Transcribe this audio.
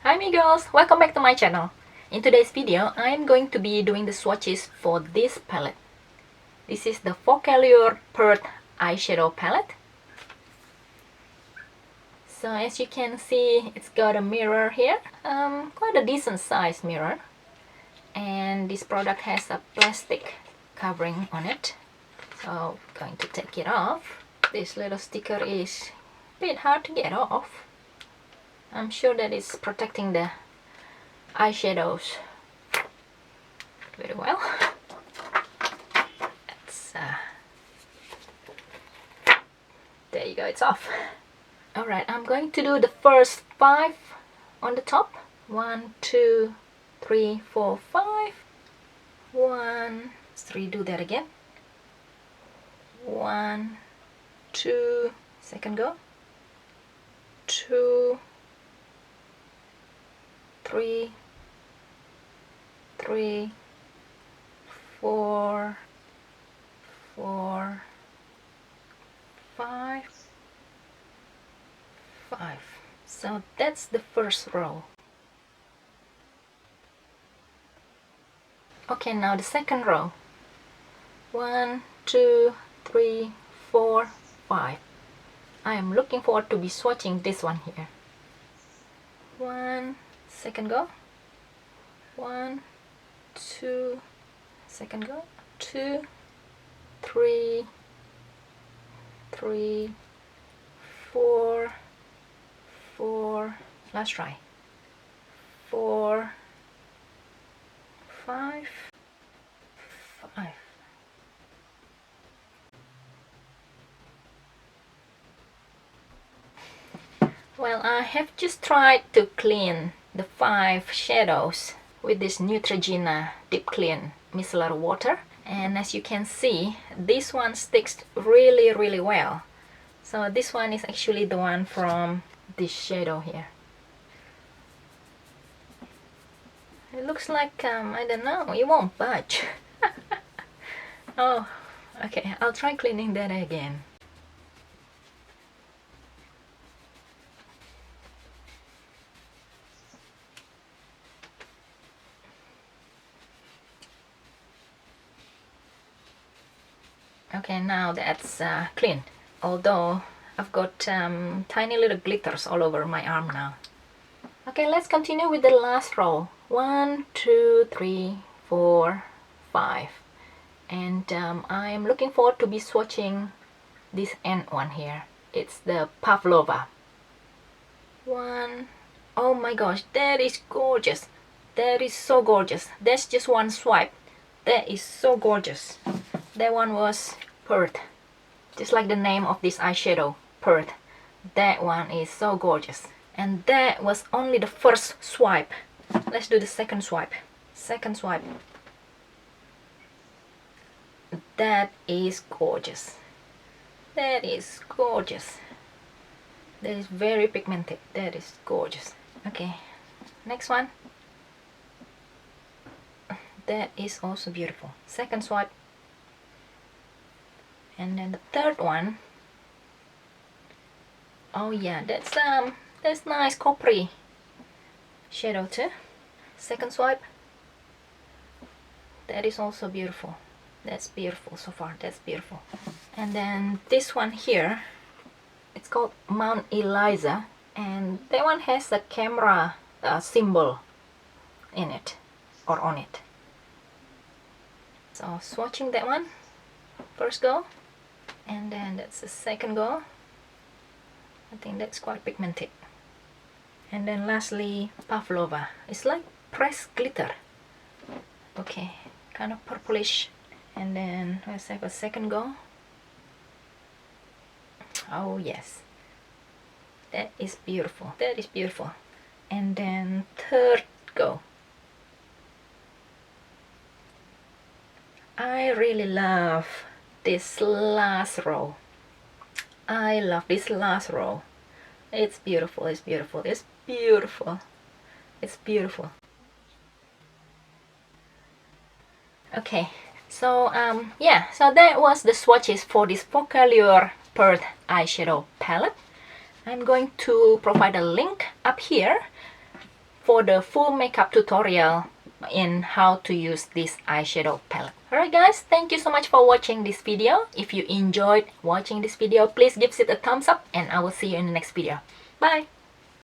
Hi MeGirls, welcome back to my channel. In today's video, I'm going to be doing the swatches for this palette. This is the Focallure PERTH eyeshadow palette. So as you can see, it's got a mirror here, quite a decent size mirror. And this product has a plastic covering on it. So I'm going to take it off. This little sticker is a bit hard to get off. I'm sure that it's protecting the eyeshadows very well. There you go, it's off. Alright, I'm going to do the first 5 on the top. 1, 2, 3, 4, 5. 1, let's redo that again. 1, 2, second go. 2, 3, 4, 5. So that's the first row. Okay, now the second row. 1, 2, 3, 4, 5. I am looking forward to be swatching this one here. 1, second go. 1, 2, second go. 2, 3, 4, last try. 4, 5. Well, I have just tried to clean the 5 shadows with this Neutrogena Deep Clean micellar water, and as you can see, this one sticks really well. So this one is actually the one from this shadow here. It looks like, I don't know, it won't budge. Oh, okay, I'll try cleaning that again. Okay, now that's clean. Although I've got tiny little glitters all over my arm now. Okay, let's continue with the last row. 1, 2, 3, 4, 5. And I'm looking forward to be swatching this end one here. It's the Pavlova. 1. Oh my gosh, that is gorgeous. That is so gorgeous. That's just one swipe. That is so gorgeous. That one was PERTH, just like the name of this eyeshadow, PERTH. That one is so gorgeous. And that was only the first swipe. Let's do the second swipe. Second swipe. That is gorgeous. That is gorgeous. That is very pigmented. That is gorgeous. Okay, next one. That is also beautiful. Second swipe. And then the third one. Oh yeah, that's nice coppery shadow too. Second swipe. That is also beautiful. That's beautiful so far. That's beautiful. And then this one here, it's called Mount Eliza, and that one has a camera symbol in it or on it. So swatching that one, first go, and then that's the second go. I think that's quite pigmented. And then lastly, Pavlova. It's like pressed glitter. Okay, kind of purplish. And then let's have a second go. Oh yes, that is beautiful. That is beautiful. And then third go. I really love this last row. I love this last row. It's beautiful, it's beautiful, it's beautiful. It's beautiful. Okay, so yeah, so that was the swatches for this Focallure PERTH eyeshadow palette. I'm going to provide a link up here for the full makeup tutorial in how to use this eyeshadow palette. Alright guys, thank you so much for watching this video. If you enjoyed watching this video, please give it a thumbs up and I will see you in the next video. Bye!